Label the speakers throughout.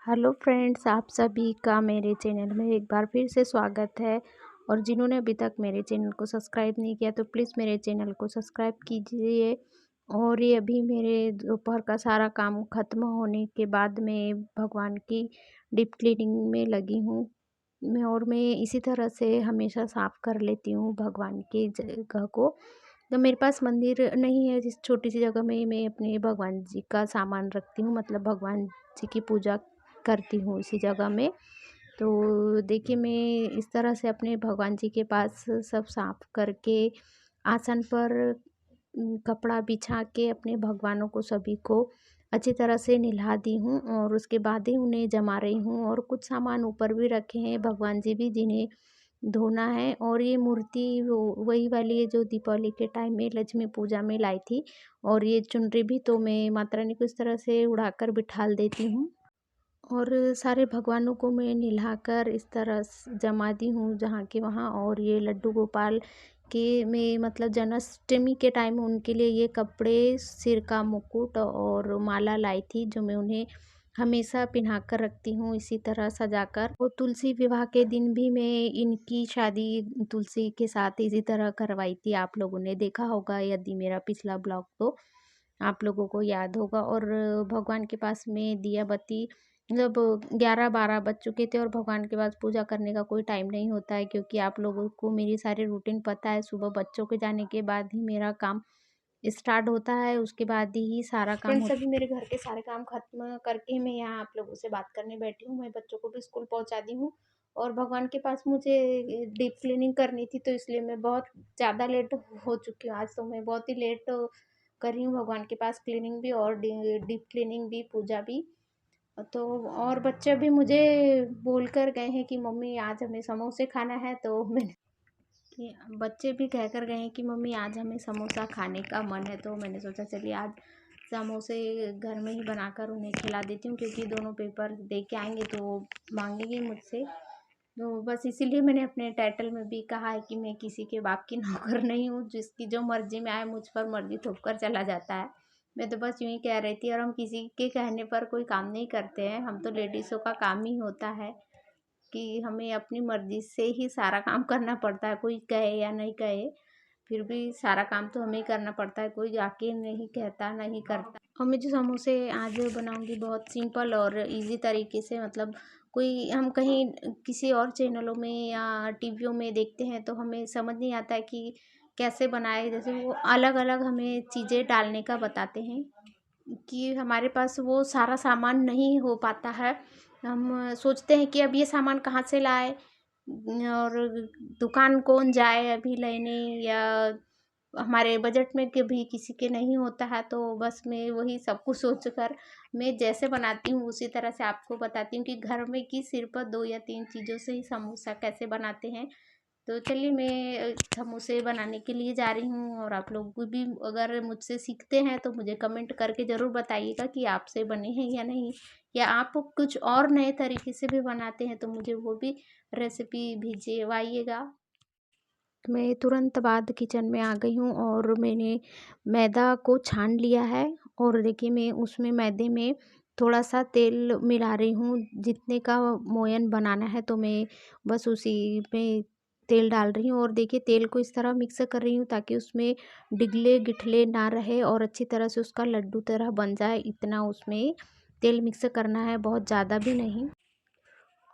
Speaker 1: Hello friends, आप सभी का मेरे चैनल में एक बार फिर से स्वागत है। और जिन्होंने अभी तक मेरे चैनल को सब्सक्राइब नहीं किया तो प्लीज़ मेरे चैनल को सब्सक्राइब कीजिए। और ये अभी मेरे दोपहर का सारा काम ख़त्म होने के बाद मैं भगवान की डीप क्लीनिंग में लगी हूँ। मैं इसी तरह से हमेशा साफ़ कर लेती हूँ भगवान की जगह को। तो मेरे पास मंदिर नहीं है, जिस छोटी सी जगह में मैं अपने भगवान जी का सामान रखती हूँ, मतलब भगवान जी की पूजा करती हूँ इसी जगह में। तो देखिए, मैं इस तरह से अपने भगवान जी के पास सब साफ करके आसन पर कपड़ा बिछा के अपने भगवानों को सभी को अच्छी तरह से नहला दी हूँ और उसके बाद ही उन्हें जमा रही हूँ। और कुछ सामान ऊपर भी रखे हैं भगवान जी भी, जिन्हें धोना है। और ये मूर्ति वो वही वाली है जो दीपावली के टाइम में लक्ष्मी पूजा में लाई थी। और ये चुनरी भी तो मैं माता रानी को इस तरह से उड़ाकर बिठाल देती हूँ। और सारे भगवानों को मैं नहलाकर इस तरह जमा दी हूँ जहाँ के वहाँ। और ये लड्डू गोपाल के मैं मतलब जन्माष्टमी के टाइम उनके लिए ये कपड़े, सिर का मुकुट और माला लाई थी, जो मैं उन्हें हमेशा पहना कर रखती हूँ इसी तरह सजाकर। और तुलसी विवाह के दिन भी मैं इनकी शादी तुलसी के साथ इसी तरह करवाई थी। आप लोगों ने देखा होगा यदि मेरा पिछला ब्लॉग, तो आप लोगों को याद होगा। और भगवान के पास में दिया बत्ती, मतलब 11-12 बज चुके थे और भगवान के पास पूजा करने का कोई टाइम नहीं होता है, क्योंकि आप लोगों को मेरी सारी रूटीन पता है। सुबह बच्चों के जाने के बाद ही मेरा काम स्टार्ट होता है, उसके बाद ही सारा काम होता है। अभी मेरे घर के सारे काम खत्म करके मैं यहाँ आप लोगों से बात करने बैठी हूँ। मैं बच्चों को भी स्कूल पहुँचा दी हूँ और भगवान के पास मुझे डीप क्लीनिंग करनी थी, तो इसलिए मैं बहुत ज़्यादा लेट हो चुकी हूँ। आज तो मैं बहुत ही लेट कर रही हूँ भगवान के पास क्लीनिंग भी और डीप क्लीनिंग भी, पूजा भी। तो और बच्चे भी मुझे बोल कर गए हैं कि मम्मी आज हमें समोसे खाना है। तो मैंने कि बच्चे भी कह कर गए हैं कि मम्मी आज हमें समोसा खाने का मन है। तो मैंने सोचा चलिए आज समोसे घर में ही बनाकर उन्हें खिला देती हूँ, क्योंकि दोनों पेपर दे के आएंगे तो मांगेंगे मुझसे। तो बस इसीलिए मैंने अपने टाइटल में भी कहा है कि मैं किसी के बाप की नौकर नहीं हूँ, जिसकी जो मर्जी में आए मुझ पर मर्जी थोप कर चला जाता है। मैं तो बस यूँ ही कह रही थी। और हम किसी के कहने पर कोई काम नहीं करते हैं, हम तो लेडीज़ों का काम ही होता है कि हमें अपनी मर्जी से ही सारा काम करना पड़ता है। कोई कहे या नहीं कहे, फिर भी सारा काम तो हमें ही करना पड़ता है, कोई आके नहीं कहता नहीं करता। और मैं जो समोसे आज बनाऊंगी बहुत सिंपल और इजी तरीके से, मतलब कोई हम कहीं किसी और चैनलों में या टीवियों में देखते हैं तो हमें समझ नहीं आता है कि कैसे बनाए। जैसे वो अलग अलग हमें चीज़ें डालने का बताते हैं कि हमारे पास वो सारा सामान नहीं हो पाता है। हम सोचते हैं कि अब ये सामान कहाँ से लाए और दुकान कौन जाए अभी लेने, या हमारे बजट में कभी किसी के नहीं होता है। तो बस मैं वही सब कुछ सोच कर मैं जैसे बनाती हूँ उसी तरह से आपको बताती हूँ कि घर में की सिर्फ 2 या 3 चीज़ों से ही समोसा कैसे बनाते हैं। तो चलिए, मैं समोसे बनाने के लिए जा रही हूँ। और आप लोग भी अगर मुझसे सीखते हैं तो मुझे कमेंट करके ज़रूर बताइएगा कि आपसे बने हैं या नहीं, या आप कुछ और नए तरीके से भी बनाते हैं तो मुझे वो भी रेसिपी भिजवाइएगा। मैं तुरंत बाद किचन में आ गई हूँ और मैंने मैदा को छान लिया है। और देखिए, मैं उसमें मैदे में थोड़ा सा तेल मिला रही हूँ। जितने का मोयन बनाना है तो मैं बस उसी में तेल डाल रही हूँ। और देखिए, तेल को इस तरह मिक्स कर रही हूँ ताकि उसमें डिगले गिठले ना रहे और अच्छी तरह से उसका लड्डू तरह बन जाए। इतना उसमें तेल मिक्स करना है, बहुत ज़्यादा भी नहीं।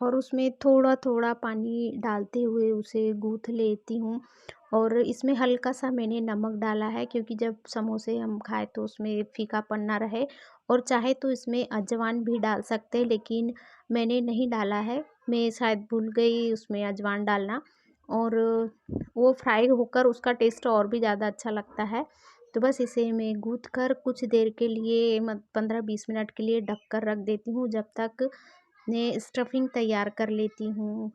Speaker 1: और उसमें थोड़ा-थोड़ा पानी डालते हुए उसे गूँथ लेती हूँ। और इसमें हल्का-सा मैंने नमक डाला है, क्योंकि जब समोसे हम खाएँ तो उसमें फीकापन ना रहे। और चाहे तो इसमें अजवाइन भी डाल सकते हैं, लेकिन मैंने नहीं डाला है। मैं शायद भूल गई उसमें अजवाइन डालना। और वो फ्राई होकर उसका टेस्ट और भी ज़्यादा अच्छा लगता है। तो बस इसे मैं गूँथ कर कुछ देर के लिए 15-20 मिनट के लिए ढक कर रख देती हूँ, जब तक मैं स्टफिंग तैयार कर लेती हूँ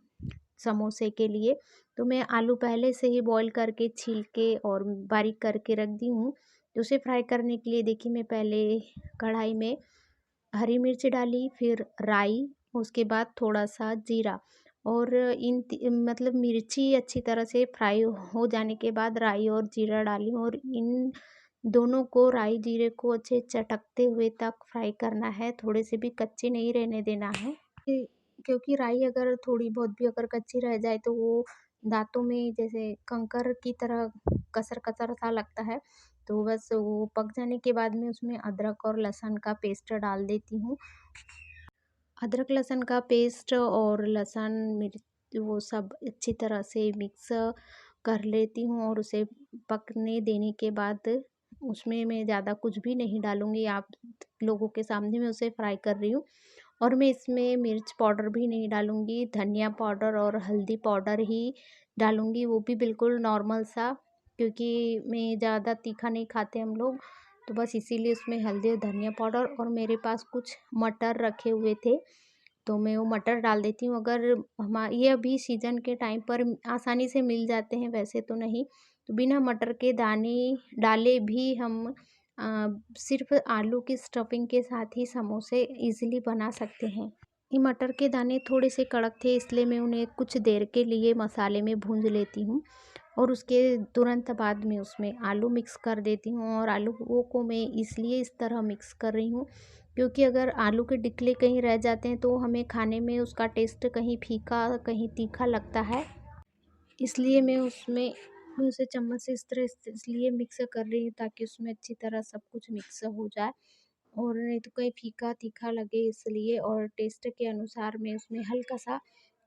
Speaker 1: समोसे के लिए। तो मैं आलू पहले से ही बॉईल करके छील के और बारीक करके रख दी हूँ। तो उसे फ्राई करने के लिए देखिए, मैं पहले कढ़ाई में हरी मिर्च डाली, फिर राई, उसके बाद थोड़ा-सा जीरा। और मतलब मिर्ची अच्छी तरह से फ्राई हो जाने के बाद राई और जीरा डाली और इन दोनों को राई जीरे को अच्छे चटकते हुए तक फ्राई करना है, थोड़े से भी कच्चे नहीं रहने देना है। क्योंकि राई अगर थोड़ी बहुत भी अगर कच्ची रह जाए तो वो दाँतों में जैसे कंकर की तरह कसर-कसर सा लगता है। तो बस वो पक जाने के बाद में उसमें अदरक और लहसुन का पेस्ट डाल देती हूँ। अदरक लहसुन का पेस्ट और लहसुन मिर्च वो सब अच्छी तरह से मिक्स कर लेती हूँ और उसे पकने देने के बाद उसमें मैं ज़्यादा कुछ भी नहीं डालूँगी। आप लोगों के सामने मैं उसे फ्राई कर रही हूँ और मैं इसमें मिर्च पाउडर भी नहीं डालूँगी, धनिया पाउडर और हल्दी पाउडर ही डालूँगी, वो भी बिल्कुल नॉर्मल सा, क्योंकि मैं ज़्यादा तीखा नहीं खाते हम लोग, तो बस इसीलिए उसमें हल्दी और धनिया पाउडर और मेरे पास कुछ मटर रखे हुए थे, तो मैं वो मटर डाल देती हूँ। अगर ये अभी सीज़न के टाइम पर आसानी से मिल जाते हैं, वैसे तो नहीं, तो बिना मटर के दाने डाले भी हम सिर्फ़ आलू की स्टफिंग के साथ ही समोसे ईज़िली बना सकते हैं। ये मटर के दाने थोड़े से कड़क थे, इसलिए मैं उन्हें कुछ देर के लिए मसाले में भूंज लेती हूँ और उसके तुरंत बाद में उसमें आलू मिक्स कर देती हूँ। और आलू को मैं इसलिए इस तरह मिक्स कर रही हूँ क्योंकि अगर आलू के टिकले कहीं रह जाते हैं तो हमें खाने में उसका टेस्ट कहीं फीका कहीं तीखा लगता है, इसलिए मैं उसे चम्मच से इस तरह इसलिए मिक्स कर रही हूँ ताकि उसमें अच्छी तरह सब कुछ मिक्स हो जाए और नहीं तो कहीं फीका तीखा लगे इसलिए। और टेस्ट के अनुसार मैं उसमें हल्का सा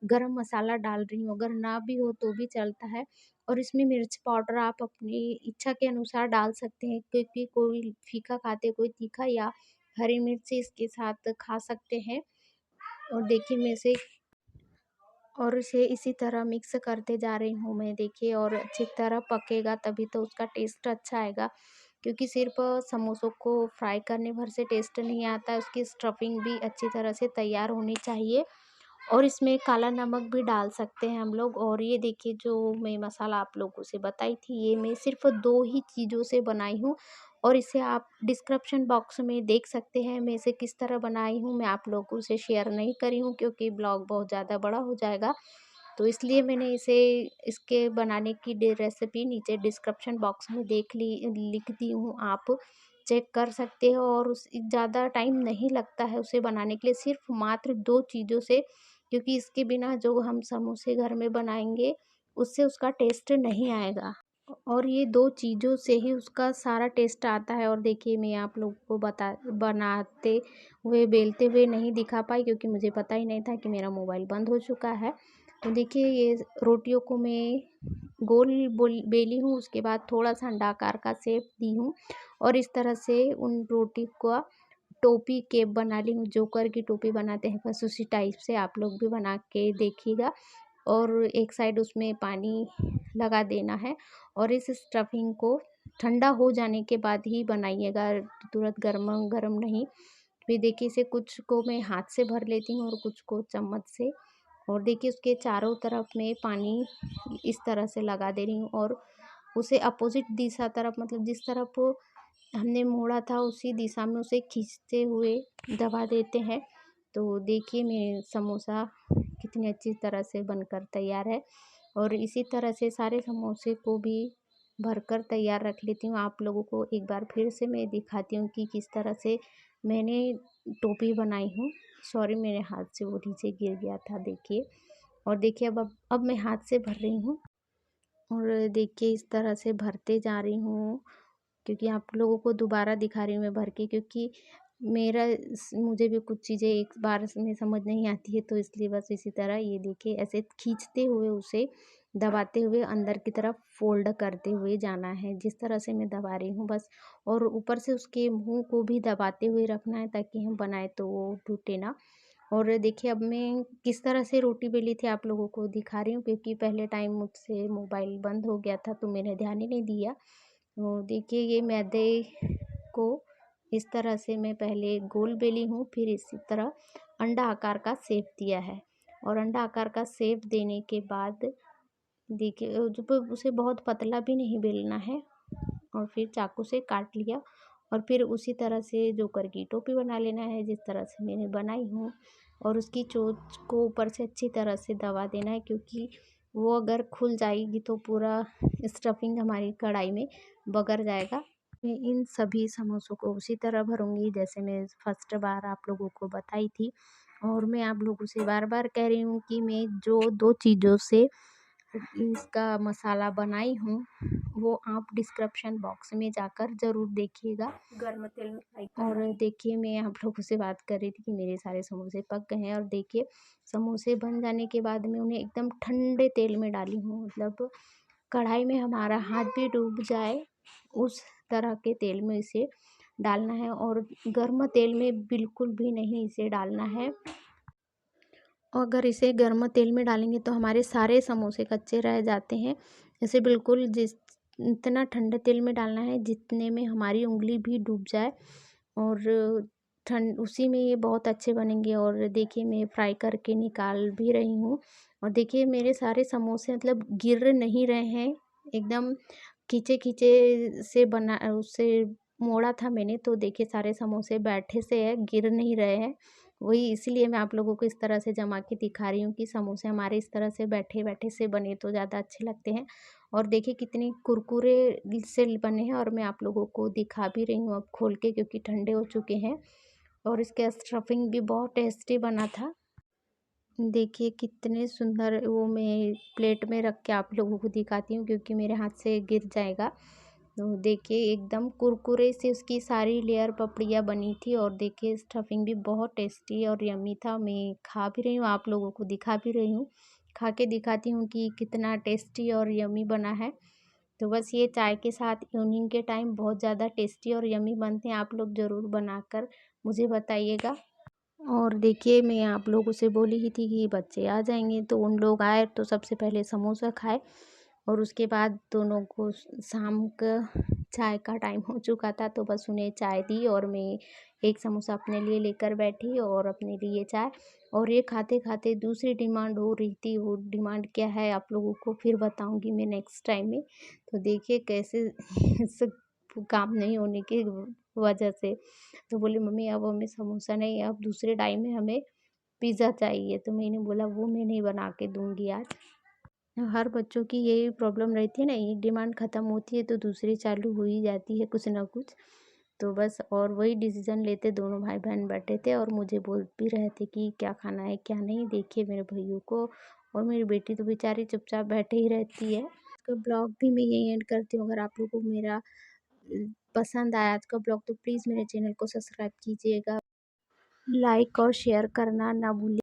Speaker 1: गरम मसाला डाल रही हूँ, अगर ना भी हो तो भी चलता है। और इसमें मिर्च पाउडर आप अपनी इच्छा के अनुसार डाल सकते हैं, क्योंकि कोई फीका खाते कोई तीखा, या हरी मिर्ची इसके साथ खा सकते हैं। और देखिए मैं इसे और इसे इसी तरह मिक्स करते जा रही हूँ मैं, देखिए, और अच्छी तरह पकेगा तभी तो उसका टेस्ट अच्छा आएगा, क्योंकि सिर्फ समोसों को फ्राई करने भर से टेस्ट नहीं आता है, उसकी स्टफिंग भी अच्छी तरह से तैयार होनी चाहिए। और इसमें काला नमक भी डाल सकते हैं हम लोग। और ये देखिए जो मैं मसाला आप लोगों से बताई थी, ये मैं सिर्फ 2 ही चीज़ों से बनाई हूँ और इसे आप डिस्क्रिप्शन बॉक्स में देख सकते हैं मैं इसे किस तरह बनाई हूँ। मैं आप लोगों से शेयर नहीं करी हूँ क्योंकि ब्लॉग बहुत ज़्यादा बड़ा हो जाएगा, तो इसलिए मैंने इसे इसके बनाने की रेसिपी नीचे डिस्क्रिप्शन बॉक्स में लिख दी हूँ, आप चेक कर सकते हो। और उस ज़्यादा टाइम नहीं लगता है उसे बनाने के लिए, सिर्फ मात्र 2 चीज़ों से, क्योंकि इसके बिना जो हम समोसे घर में बनाएंगे उससे उसका टेस्ट नहीं आएगा और ये 2 चीज़ों से ही उसका सारा टेस्ट आता है। और देखिए मैं आप लोगों को बनाते हुए बेलते हुए नहीं दिखा पाई क्योंकि मुझे पता ही नहीं था कि मेरा मोबाइल बंद हो चुका है। तो देखिए ये रोटियों को मैं गोल बेली हूँ, उसके बाद थोड़ा सा अंडाकार का शेप दी हूँ और इस तरह से उन रोटी को टोपी केप बना ली हूँ, जोकर की टोपी बनाते हैं बस उसी टाइप से आप लोग भी बना के देखिएगा। और एक साइड उसमें पानी लगा देना है और इस स्टफिंग को ठंडा हो जाने के बाद ही बनाइएगा, तुरंत गरम नहीं। फिर देखिए इसे कुछ को मैं हाथ से भर लेती हूँ और कुछ को चम्मच से। और देखिए उसके चारों तरफ में पानी इस तरह से लगा दे रही हूँ और उसे अपोजिट दिशा तरफ, मतलब जिस तरफ हमने मोड़ा था उसी दिशा में उसे खींचते हुए दबा देते हैं। तो देखिए मेरे समोसा कितनी अच्छी तरह से बनकर तैयार है और इसी तरह से सारे समोसे को भी भरकर तैयार रख लेती हूँ। आप लोगों को एक बार फिर से मैं दिखाती हूँ कि किस तरह से मैंने टोपी बनाई हूँ। सॉरी, मेरे हाथ से वो नीचे गिर गया था, देखिए। और देखिए अब मैं हाथ से भर रही हूँ और देखिए इस तरह से भरते जा रही हूँ, क्योंकि आप लोगों को दोबारा दिखा रही हूँ मैं भर के, क्योंकि मुझे भी कुछ चीज़ें एक बार में समझ नहीं आती है, तो इसलिए बस इसी तरह ये देखिए ऐसे खींचते हुए उसे दबाते हुए अंदर की तरफ फोल्ड करते हुए जाना है, जिस तरह से मैं दबा रही हूँ बस। और ऊपर से उसके मुंह को भी दबाते हुए रखना है ताकि हम बनाए तो वो टूटे ना। और देखिए अब मैं किस तरह से रोटी बेली थी आप लोगों को दिखा रही हूँ, क्योंकि पहले टाइम मुझसे मोबाइल बंद हो गया था तो मैंने ध्यान ही नहीं दिया। तो देखिए ये मैदे को इस तरह से मैं पहले गोल बेली हूँ, फिर इसी तरह अंडा आकार का शेप दिया है। और अंडा आकार का शेप देने के बाद देखिए जब उसे बहुत पतला भी नहीं बेलना है, और फिर चाकू से काट लिया और फिर उसी तरह से जोकर की टोपी बना लेना है जिस तरह से मैंने बनाई हूँ। और उसकी चोंच को ऊपर से अच्छी तरह से दबा देना है, क्योंकि वो अगर खुल जाएगी तो पूरा स्टफिंग हमारी कढ़ाई में बगर जाएगा। मैं इन सभी समोसों को उसी तरह भरूँगी जैसे मैं फर्स्ट बार आप लोगों को बताई थी। और मैं आप लोगों से बार-बार कह रही हूँ कि मैं जो 2 चीज़ों से इसका मसाला बनाई हूँ, वो आप डिस्क्रिप्शन बॉक्स में जाकर ज़रूर देखिएगा। गर्म तेल में फ्राई करना और देखिए मैं आप लोगों से बात कर रही थी कि मेरे सारे समोसे पक गए हैं और देखिए समोसे बन जाने के बाद मैं उन्हें एकदम ठंडे तेल में डाली हूँ, मतलब कढ़ाई में हमारा हाथ भी डूब जाए उस तरह के तेल में इसे डालना है और गर्म तेल में बिल्कुल भी नहीं इसे डालना है। अगर इसे गर्म तेल में डालेंगे तो हमारे सारे समोसे कच्चे रह जाते हैं। इसे बिल्कुल जिस इतना ठंडे तेल में डालना है जितने में हमारी उँगली भी डूब जाए और ठंड उसी में ये बहुत अच्छे बनेंगे। और देखिए मैं फ्राई करके निकाल भी रही हूँ और देखिए मेरे सारे समोसे मतलब गिर नहीं रहे हैं, एकदम खींचे-खींचे से बना उससे मोड़ा था मैंने, तो देखिए सारे समोसे बैठे से है, गिर नहीं रहे हैं। वही इसीलिए मैं आप लोगों को इस तरह से जमा के दिखा रही हूँ कि समोसे हमारे इस तरह से बैठे-बैठे से बने तो ज़्यादा अच्छे लगते हैं। और देखिए कितने कुरकुरे से बने हैं और मैं आप लोगों को दिखा भी रही हूँ अब खोल के, क्योंकि ठंडे हो चुके हैं। और इसका स्टफिंग भी बहुत टेस्टी बना था। देखिए कितने सुंदर, वो मैं प्लेट में रख के आप लोगों को दिखाती हूँ क्योंकि मेरे हाथ से गिर जाएगा। तो देखिए एकदम कुरकुरे से उसकी सारी लेयर पपड़ियाँ बनी थी और देखिए स्टफिंग भी बहुत टेस्टी और यम्मी था। मैं खा भी रही हूँ, आप लोगों को दिखा भी रही हूँ। खा के दिखाती हूँ कि कितना टेस्टी और यम्मी बना है। तो बस ये चाय के साथ इवनिंग के टाइम बहुत ज़्यादा टेस्टी और यम्मी बनते हैं। आप लोग ज़रूर बनाकर मुझे बताइएगा। और देखिए मैं आप लोगों से बोली ही थी कि बच्चे आ जाएंगे, तो उन लोग आए तो सबसे पहले समोसा खाए और उसके बाद दोनों को शाम का चाय का टाइम हो चुका था, तो बस उन्हें चाय दी और मैं एक समोसा अपने लिए लेकर बैठी और अपने लिए चाय। और ये खाते खाते दूसरी डिमांड हो रही थी, वो डिमांड क्या है आप लोगों को फिर बताऊंगी मैं नेक्स्ट टाइम में। तो देखिए कैसे सब काम नहीं होने की वजह से तो बोले मम्मी अब हमें समोसा नहीं, अब दूसरे टाइम में हमें पिज़्ज़ा चाहिए। तो मैंने बोला वो मैं नहीं बना के दूँगी आज। हर बच्चों की यही प्रॉब्लम रहती है ना, एक डिमांड ख़त्म होती है तो दूसरी चालू हो ही जाती है कुछ ना कुछ। तो बस और वही डिसीज़न लेते दोनों भाई-बहन बैठे थे और मुझे बोल भी रहे थे कि क्या खाना है क्या नहीं। देखिए मेरे भइयों को और मेरी बेटी तो बेचारी चुपचाप बैठे ही रहती है। इसका ब्लॉग भी मैं यहीं एंड करती हूँ। अगर आप लोगों को मेरा पसंद आया आज का ब्लॉग तो प्लीज़ मेरे चैनल को सब्सक्राइब कीजिएगा। लाइक और शेयर करना ना भूलिए।